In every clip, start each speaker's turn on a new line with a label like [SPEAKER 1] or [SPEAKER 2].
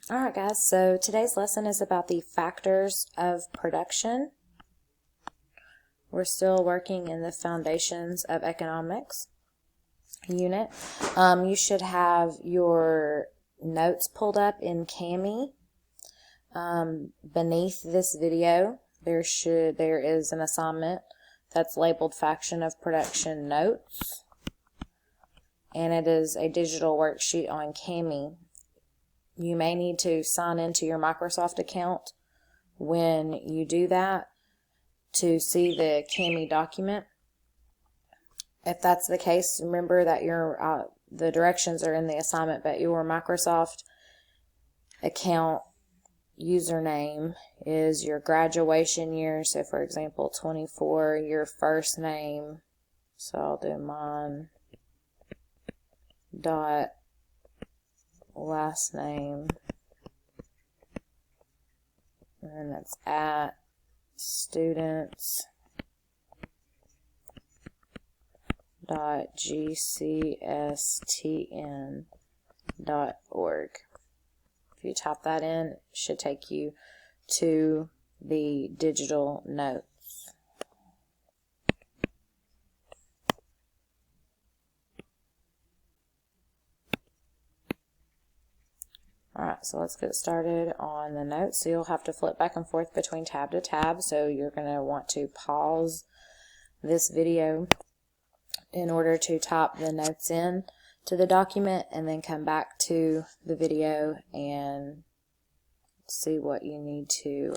[SPEAKER 1] Alright guys, so today's lesson is about the factors of production. We're still working in the Foundations of Economics unit. You should have your notes pulled up in Kami. Beneath this video there is an assignment that's labeled Faction of Production Notes, and it is a digital worksheet on Kami. You may need to sign into your Microsoft account when you do that to see the Kami document. If that's the case, remember that the directions are in the assignment, but your Microsoft account username is your graduation year. So for example, 24, your first name. So I'll do mine dot last name, and then that's at students dot gcstn dot org. If you type that in, it should take you to the digital notes. Alright, so let's get started on the notes. So you'll have to flip back and forth between tab to tab. So you're going to want to pause this video in order to type the notes in to the document, and then come back to the video and see what you need to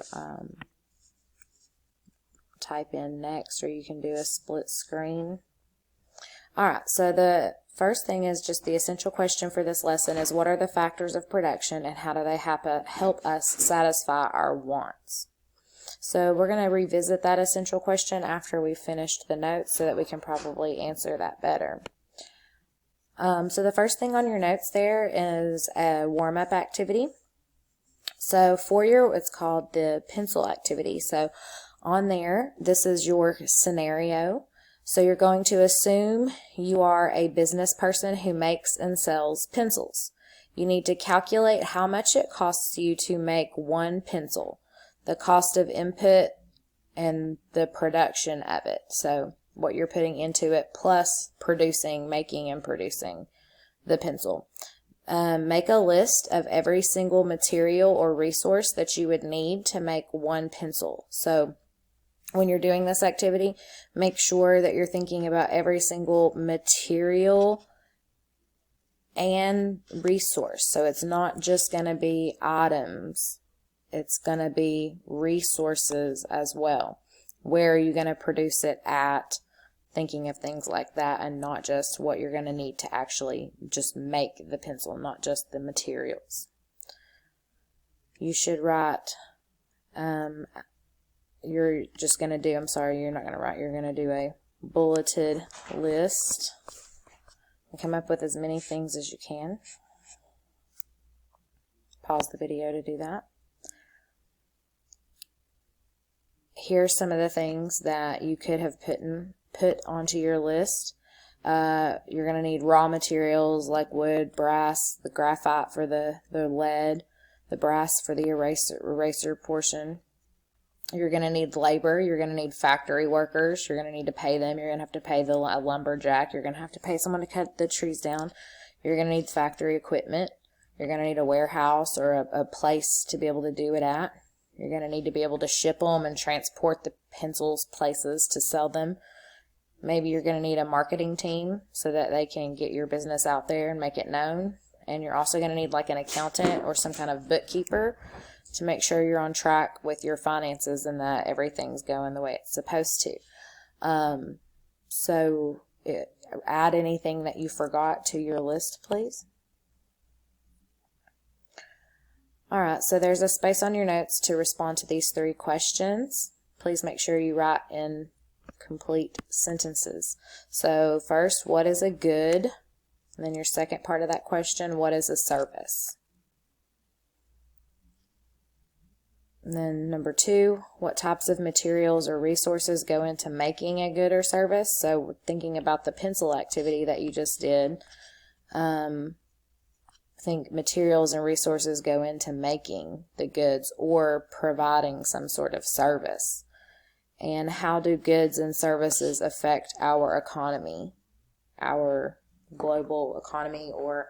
[SPEAKER 1] type in next, or you can do a split screen. Alright, so the first thing is just the essential question for this lesson is, what are the factors of production and how do they help us satisfy our wants? So we're going to revisit that essential question after we've finished the notes so that we can probably answer that better. So the first thing on your notes there is a warm-up activity. So it's called the pencil activity. So on there, this is your scenario. So you're going to assume you are a business person who makes and sells pencils. You need to calculate how much it costs you to make one pencil, the cost of input and the production of it. So what you're putting into it plus making and producing the pencil. Make a list of every single material or resource that you would need to make one pencil. So when you're doing this activity, make sure that you're thinking about every single material and resource. So it's not just going to be items, it's going to be resources as well. Where are you going to produce it at? Thinking of things like that, and not just what you're going to need to actually just make the pencil, not just the materials. You should write, you're just going to do, you're not going to write, you're going to do a bulleted list and come up with as many things as you can. Pause the video to do that. Here's some of the things that you could have put onto your list. You're going to need raw materials like wood, brass, the graphite for the lead, the brass for the eraser portion. You're going to need labor. You're going to need factory workers. You're going to need to pay them. You're going to have to pay a lumberjack. You're going to have to pay someone to cut the trees down. You're going to need factory equipment. You're going to need a warehouse or a place to be able to do it at. You're going to need to be able to ship them and transport the pencils places to sell them. Maybe you're going to need a marketing team so that they can get your business out there and make it known. And you're also going to need like an accountant or some kind of bookkeeper to make sure you're on track with your finances and that everything's going the way it's supposed to. Add anything that you forgot to your list, please. Alright, so there's a space on your notes to respond to these 3 questions. Please make sure you write in complete sentences. So first, what is a good? And then your second part of that question, what is a service? And then number 2, what types of materials or resources go into making a good or service? So thinking about the pencil activity that you just did, think materials and resources go into making the goods or providing some sort of service. And how do goods and services affect our economy, our global economy, or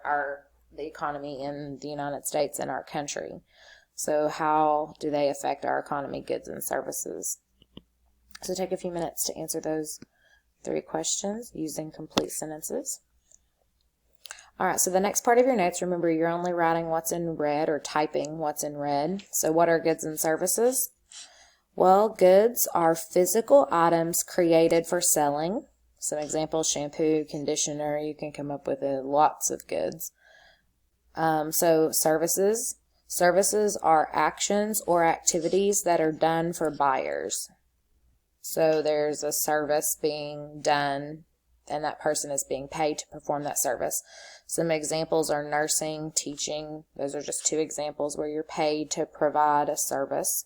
[SPEAKER 1] the economy in the United States and our country? So how do they affect our economy, goods, and services? So take a few minutes to answer those 3 questions using complete sentences. All right, so the next part of your notes, remember you're only writing what's in red or typing what's in red. So what are goods and services? Well, goods are physical items created for selling. Some examples: shampoo, conditioner. You can come up with lots of goods. So services. Services are actions or activities that are done for buyers. So there's a service being done, and that person is being paid to perform that service. Some examples are nursing, teaching. Those are just 2 examples where you're paid to provide a service.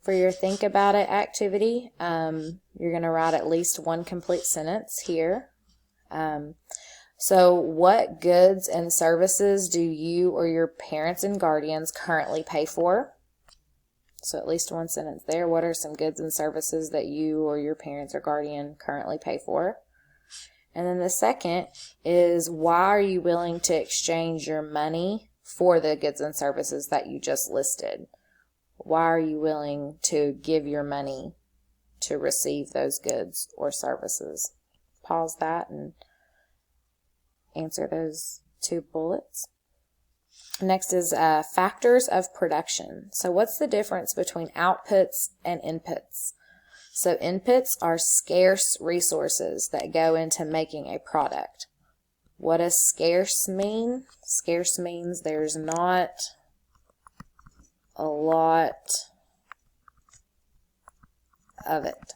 [SPEAKER 1] For your think about it activity, you're going to write at least 1 complete sentence here. So what goods and services do you or your parents and guardians currently pay for? So at least 1 sentence there. What are some goods and services that you or your parents or guardian currently pay for? And then the second is, why are you willing to exchange your money for the goods and services that you just listed? Why are you willing to give your money to receive those goods or services? Pause that and answer those 2 bullets. Next is factors of production. So what's the difference between outputs and inputs? So inputs are scarce resources that go into making a product. What does scarce mean? Scarce means there's not a lot of it.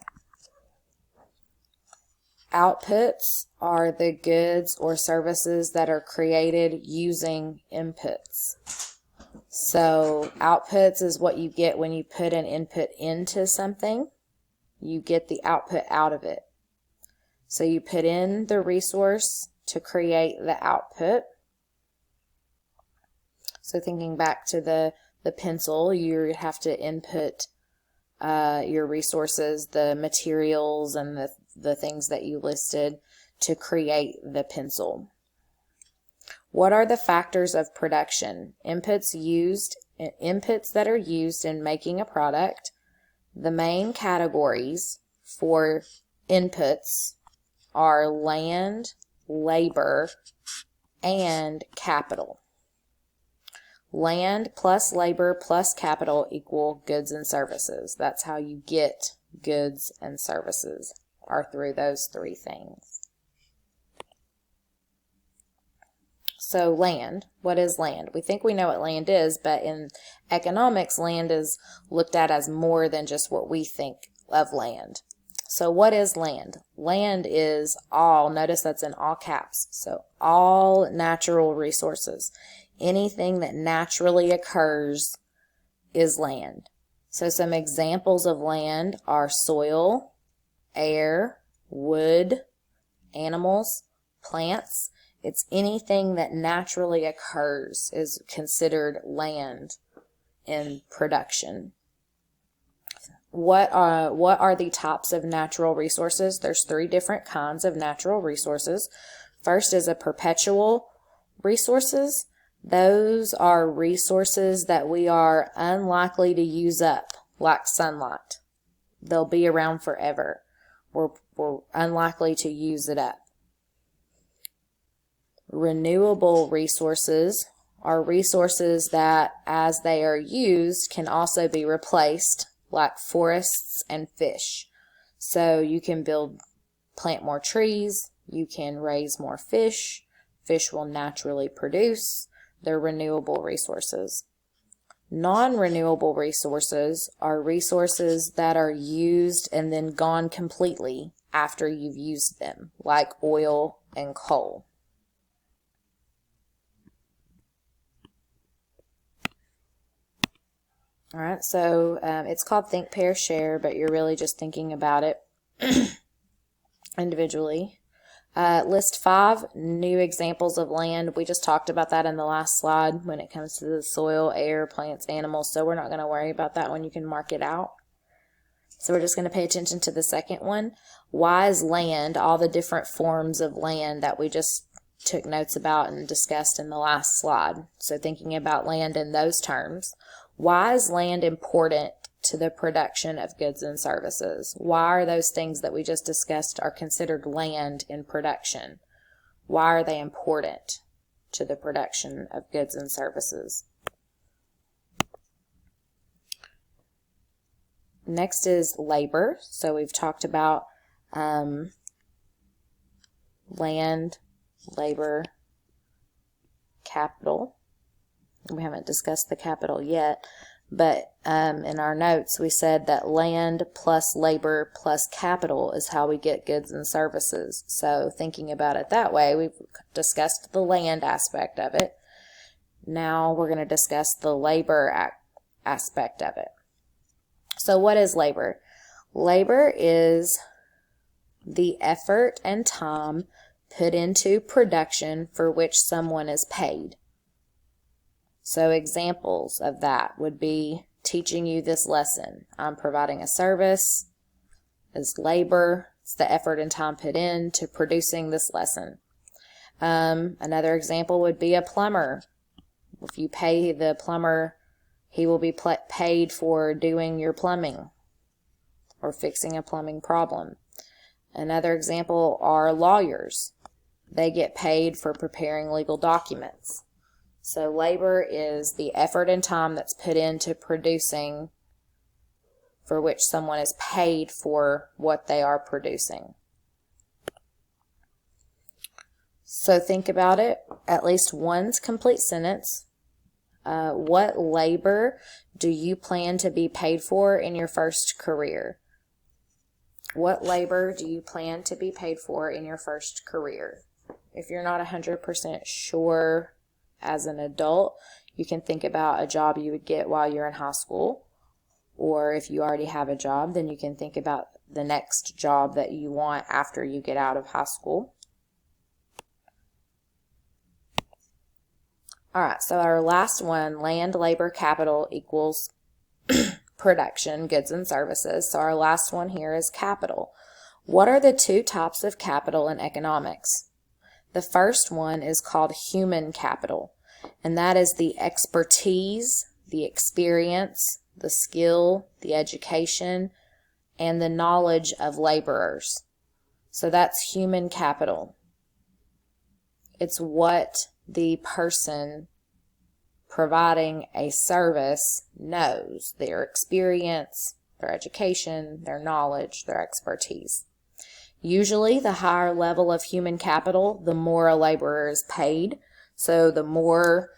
[SPEAKER 1] Outputs are the goods or services that are created using inputs. So outputs is what you get when you put an input into something. You get the output out of it. So you put in the resource to create the output. So thinking back to the pencil, you have to input your resources, the materials and the things that you listed to create the pencil. What are the factors of production? Inputs that are used in making a product. The main categories for inputs are land, labor, and capital. Land plus labor plus capital equal goods and services. That's how you get goods and services, are through those 3 things. So land, what is land? We think we know what land is, but in economics, land is looked at as more than just what we think of land. So what is land? Land is all, notice that's in all caps, so all natural resources. Anything that naturally occurs is land. So some examples of land are soil, air, wood, animals, plants. It's anything that naturally occurs is considered land in production. What are the types of natural resources? There's 3 different kinds of natural resources. First is a perpetual resources. Those are resources that we are unlikely to use up, like sunlight. They'll be around forever. We're unlikely to use it up. Renewable resources are resources that, as they are used, can also be replaced, like forests and fish. So you can plant more trees, you can raise more fish, fish will naturally produce. They're renewable resources. Non-renewable resources are resources that are used and then gone completely after you've used them, like oil and coal. All right, so it's called Think, Pair, Share, but you're really just thinking about it individually. List 5 new examples of land. We just talked about that in the last slide when it comes to the soil, air, plants, animals, so we're not going to worry about that one. You can mark it out. So we're just going to pay attention to the second one. Why is land, all the different forms of land that we just took notes about and discussed in the last slide. So thinking about land in those terms. Why is land important to the production of goods and services? Why are those things that we just discussed are considered land in production? Why are they important to the production of goods and services? Next is labor. So we've talked about land, labor, capital. We haven't discussed the capital yet, but in our notes we said that land plus labor plus capital is how we get goods and services. So thinking about it that way, we've discussed the land aspect of it. Now we're going to discuss the labor aspect of it. So what is labor? Labor is the effort and time put into production for which someone is paid. So examples of that would be teaching you this lesson. I'm providing a service is labor. It's the effort and time put into producing this lesson. Another example would be a plumber. If you pay the plumber, he will be paid for doing your plumbing or fixing a plumbing problem. Another example are lawyers. They get paid for preparing legal documents. So labor is the effort and time that's put into producing for which someone is paid for what they are producing. So think about it, at least one complete sentence. What labor do you plan to be paid for in your first career? What labor do you plan to be paid for in your first career? If you're not 100% sure as an adult, you can think about a job you would get while you're in high school. Or if you already have a job, then you can think about the next job that you want after you get out of high school. All right, so our last one, land, labor, capital equals production, goods and services. So our last one here is capital. What are the two types of capital in economics? The first one is called human capital, and that is the expertise, the experience, the skill, the education, and the knowledge of laborers. So that's human capital. It's what the person providing a service knows, their experience, their education, their knowledge, their expertise. Usually the higher level of human capital, the more a laborer is paid. So the more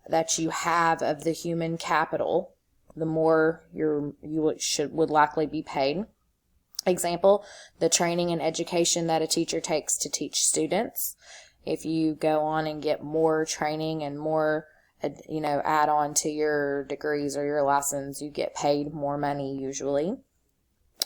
[SPEAKER 1] that you have of the human capital, the more you would likely be paid. Example, the training and education that a teacher takes to teach students. If you go on and get more training and more, add on to your degrees or your license, you get paid more money usually.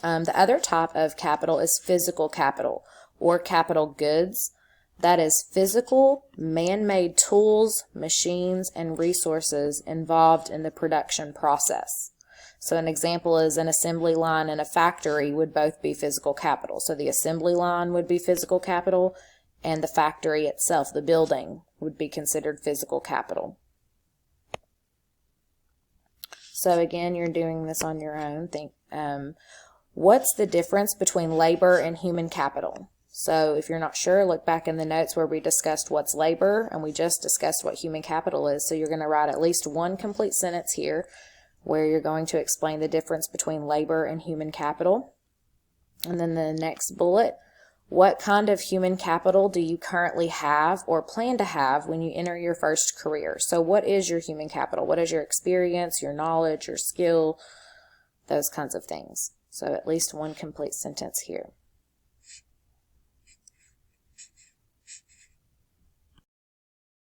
[SPEAKER 1] The other type of capital is physical capital or capital goods. That is physical, man-made tools, machines, and resources involved in the production process. So an example is an assembly line in a factory would both be physical capital. So the assembly line would be physical capital, and the factory itself, the building, would be considered physical capital. So again, you're doing this on your own. What's the difference between labor and human capital? So if you're not sure, look back in the notes where we discussed what's labor, and we just discussed what human capital is. So you're going to write at least one complete sentence here where you're going to explain the difference between labor and human capital. And then the next bullet, what kind of human capital do you currently have or plan to have when you enter your first career? So what is your human capital? What is your experience, your knowledge, your skill, those kinds of things? So at least one complete sentence here.